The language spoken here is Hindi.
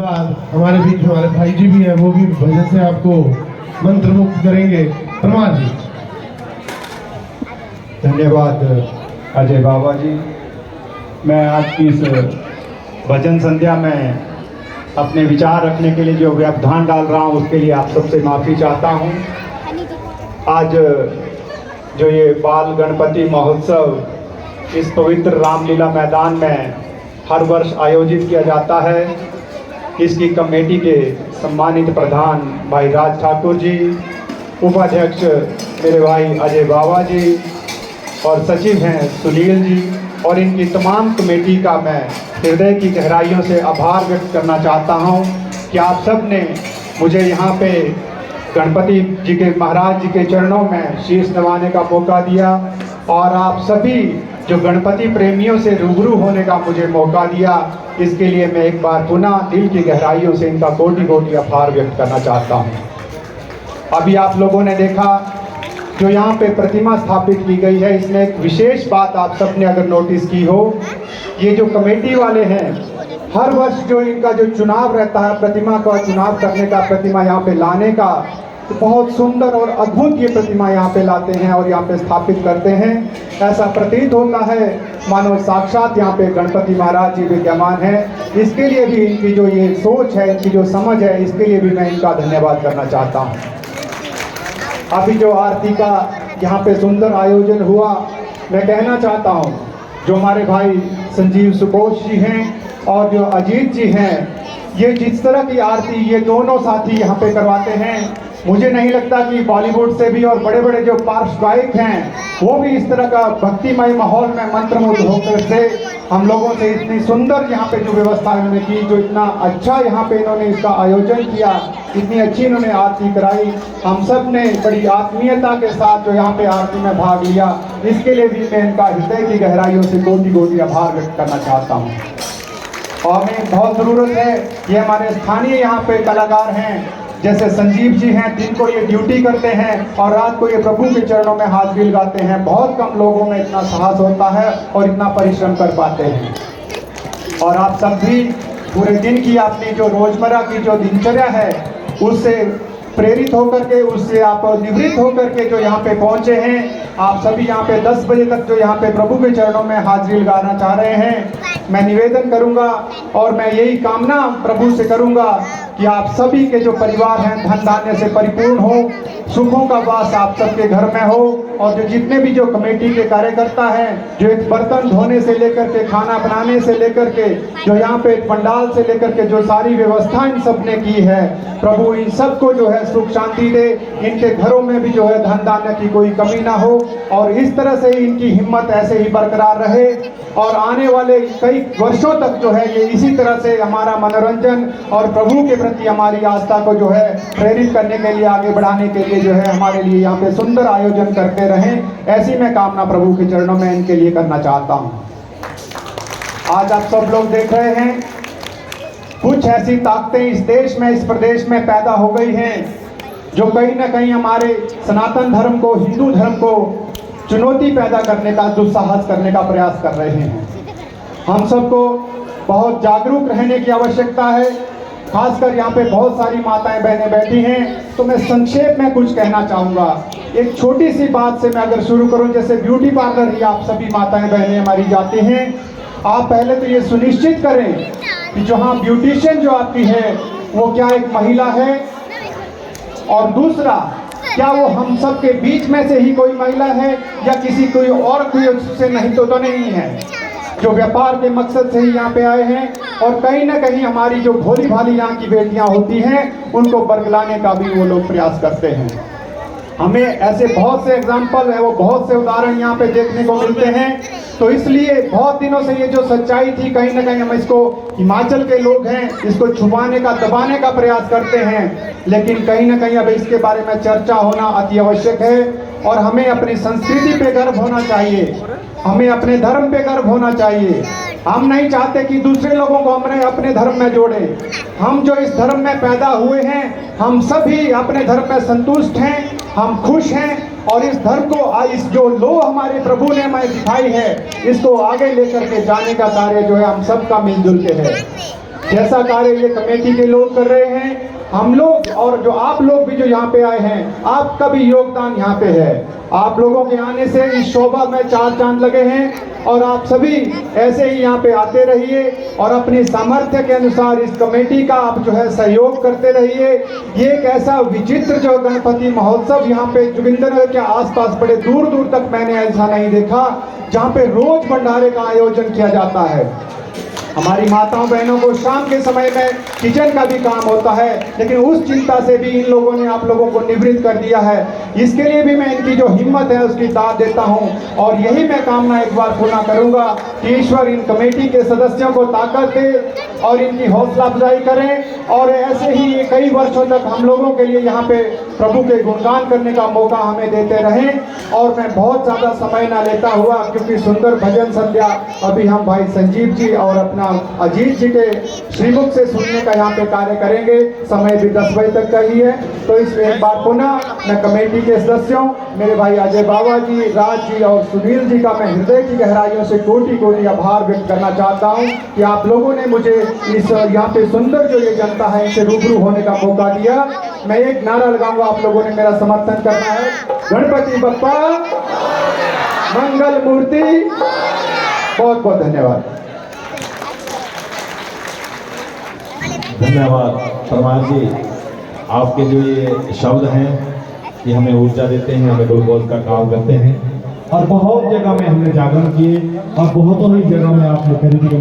बाद हमारे बीच में हमारे भाई जी भी हैं, वो भी भजन से आपको मंत्रमुग्ध करेंगे। परमार जी। धन्यवाद अजय बाबा जी। मैं आज की इस भजन संध्या में अपने विचार रखने के लिए जो व्यवधान डाल रहा हूँ उसके लिए आप सबसे माफ़ी चाहता हूँ। आज जो ये बाल गणपति महोत्सव इस पवित्र रामलीला मैदान में हर वर्ष आयोजित किया जाता है, इसकी कमेटी के सम्मानित प्रधान भाई राज ठाकुर जी, उपाध्यक्ष मेरे भाई अजय बाबा जी और सचिव हैं सुनील जी, और इनकी तमाम कमेटी का मैं हृदय की गहराइयों से आभार व्यक्त करना चाहता हूं कि आप सब ने मुझे यहाँ पे गणपति जी के महाराज जी के चरणों में शीश नवाने का मौका दिया और आप सभी जो गणपति प्रेमियों से रूबरू होने का मुझे मौका दिया, इसके लिए मैं एक बार पुनः दिल की गहराइयों से इनका कोटि कोटि आभार व्यक्त करना चाहता हूँ। अभी आप लोगों ने देखा जो यहाँ पे प्रतिमा स्थापित की गई है, इसमें एक विशेष बात आप सबने अगर नोटिस की हो, ये जो कमेटी वाले हैं हर वर्ष जो इनका जो चुनाव रहता है प्रतिमा का चुनाव करने का, प्रतिमा यहाँ पे लाने का, तो बहुत सुंदर और अद्भुत ये प्रतिमा यहाँ पे लाते हैं और यहाँ पे स्थापित करते हैं। ऐसा प्रतीत होता है मानो साक्षात यहाँ पे गणपति महाराज जी विद्यमान है। इसके लिए भी इनकी जो ये सोच है, इनकी जो समझ है, इसके लिए भी मैं इनका धन्यवाद करना चाहता हूँ। अभी जो आरती का यहाँ पे सुंदर आयोजन हुआ, मैं कहना चाहता हूँ जो हमारे भाई संजीव सुकोश जी हैं और जो अजीत जी हैं, ये जिस तरह की आरती ये दोनों साथी यहाँ पे करवाते हैं, मुझे नहीं लगता कि बॉलीवुड से भी और बड़े बड़े जो पार्श्व गायक हैं वो भी इस तरह का भक्तिमय माहौल में मंत्रमुग्ध होकर से हम लोगों से इतनी सुंदर यहाँ पे जो व्यवस्था इन्होंने की, जो इतना अच्छा यहाँ पे इन्होंने इसका आयोजन किया, इतनी अच्छी इन्होंने आरती कराई, हम सब ने बड़ी आत्मीयता के साथ जो यहाँ पे आरती में भाग लिया, इसके लिए भी मैं इनका हृदय की गहराइयों से कोटि कोटि आभार व्यक्त करना चाहता हूँ। और हमें बहुत ज़रूरत है, ये हमारे स्थानीय यहाँ पे कलाकार हैं जैसे संजीव जी हैं, दिन को ये ड्यूटी करते हैं और रात को ये प्रभु के चरणों में हाजिरी लगाते हैं। बहुत कम लोगों में इतना साहस होता है और इतना परिश्रम कर पाते हैं। और आप सब भी पूरे दिन की अपनी जो रोजमर्रा की जो दिनचर्या है उससे प्रेरित होकर के, उससे आप निवृत्त होकर के जो यहाँ पे पहुँचे हैं, आप सभी यहाँ पे 10 बजे तक जो यहाँ पे प्रभु के चरणों में हाजिरी लगाना चाह रहे हैं। मैं निवेदन करूँगा और मैं यही कामना प्रभु से करूँगा कि आप सभी के जो परिवार हैं धन धान्य से परिपूर्ण हो, सुखों का वास आप सबके घर में हो, और जो जितने भी जो कमेटी के कार्यकर्ता हैं, जो एक बर्तन धोने से लेकर के खाना बनाने से लेकर के जो यहाँ पे पंडाल से लेकर के जो सारी व्यवस्था इन सब ने की है, प्रभु इन सबको जो है सुख शांति दे, इनके घरों में भी जो है धन धान्य की कोई कमी ना हो और इस तरह से इनकी हिम्मत ऐसे ही बरकरार रहे और आने वाले कई वर्षों तक जो है ये इसी तरह से हमारा मनोरंजन और प्रभु के प्रति हमारी आस्था को जो है प्रेरित करने के लिए, आगे बढ़ाने के लिए जो है हमारे लिए यहाँ पे सुंदर आयोजन करते रहें। ऐसी मैं कामना प्रभु के चरणों में इनके लिए करना चाहता हूँ। आज आप सब लोग देख रहे हैं कुछ ऐसी ताकतें इस देश में, इस प्रदेश में पैदा हो गई हैं जो कहीं ना कहीं हमारे सनातन धर्म को, हिंदू धर्म को चुनौती पैदा करने का, दुस्साहस करने का प्रयास कर रहे हैं। हम सबको बहुत जागरूक रहने की आवश्यकता है। खासकर यहाँ पे बहुत सारी माताएं बहनें बैठी हैं, तो मैं संक्षेप में कुछ कहना चाहूँगा। एक छोटी सी बात से मैं अगर शुरू करूँ, जैसे ब्यूटी पार्लर ही आप सभी माताएं बहनें हमारी जाती हैं, आप पहले तो ये सुनिश्चित करें कि जहाँ ब्यूटिशियन जो आपकी है वो क्या एक महिला है, और दूसरा क्या वो हम सब के बीच में से ही कोई महिला है या किसी कोई और कोई से नहीं तो नहीं है, जो व्यापार के मकसद से ही यहाँ पे आए हैं। और कहीं ना कहीं हमारी जो भोली भाली यहाँ की बेटियाँ होती हैं उनको बरगलाने का भी वो लोग प्रयास करते हैं। हमें ऐसे बहुत से एग्जाम्पल है, वो बहुत से उदाहरण यहाँ पे देखने को मिलते हैं। तो इसलिए बहुत दिनों से ये जो सच्चाई थी, कहीं ना कहीं हम इसको, हिमाचल के लोग हैं, इसको छुपाने का, दबाने का प्रयास करते हैं, लेकिन कहीं ना कहीं अब इसके बारे में चर्चा होना अति आवश्यक है। और हमें अपनी संस्कृति पे गर्व होना चाहिए, हमें अपने धर्म पे गर्व होना चाहिए। हम नहीं चाहते कि दूसरे लोगों को हमने अपने धर्म में जोड़े। हम जो इस धर्म में पैदा हुए हैं, हम सभी अपने धर्म में संतुष्ट हैं, हम खुश हैं, और इस धर्म को, इस जो लो हमारे प्रभु ने हमें दिखाई है, इसको आगे लेकर के जाने का कार्य जो है हम सबका मिलजुल के है। जैसा कार्य ये कमेटी के लोग कर रहे हैं, हम लोग और जो आप लोग भी जो यहाँ पे आए हैं, आपका भी योगदान यहाँ पे है। आप लोगों के आने से इस शोभा में चार चांद लगे हैं और आप सभी ऐसे ही यहाँ पे आते रहिए और अपनी सामर्थ्य के अनुसार इस कमेटी का आप जो है सहयोग करते रहिए। ये एक ऐसा विचित्र जो गणपति महोत्सव यहाँ पे जोगिंदरनगर के आसपास बड़े दूर दूर तक मैंने ऐसा नहीं देखा, जहाँ पे रोज भंडारे का आयोजन किया जाता है। हमारी माताओं बहनों को शाम के समय में किचन का भी काम होता है, लेकिन उस चिंता से भी इन लोगों ने आप लोगों को निवृत्त कर दिया है। इसके लिए भी मैं इनकी जो हिम्मत है उसकी दाद देता हूं और यही मैं कामना एक बार पूर्ण करूंगा कि ईश्वर इन कमेटी के सदस्यों को ताकत दे और इनकी हौसला अफजाई करें और ऐसे ही कई वर्षों तक हम लोगों के लिए यहाँ पे प्रभु के गुणगान करने का मौका हमें देते रहें। और मैं बहुत ज़्यादा समय ना लेता हुआ, क्योंकि सुंदर भजन संध्या अभी हम भाई संजीव जी और अपना अजीत जी के श्रीमुख से सुनने का यहाँ पे कार्य करेंगे। समय भी 10 बजे तक का ही है, तो इस एक बार पुनः मैं कमेटी के सदस्यों, मेरे भाई अजय बाबा जी, राज जी और सुनील जी का मैं हृदय की गहराइयों से कोटि कोटि आभार व्यक्त करना चाहता हूँ कि आप लोगों ने मुझे इस यहाँ पे सुंदर जो ये जनता है इनसे रूबरू होने का मौका दिया। मैं एक नारा लगाऊंगा, आप लोगों ने मेरा समर्थन करना है। गणपति बप्पा मंगल मूर्ति। बहुत बहुत धन्यवाद। धन्यवाद परमार जी, आपके जो ये शब्द हैं ये हमें ऊर्जा देते हैं, हमें ग्लूकोज का काम करते हैं। और बहुत जगह में हमने जागरण किए और बहुतों ही जगह में आपने खरीदी के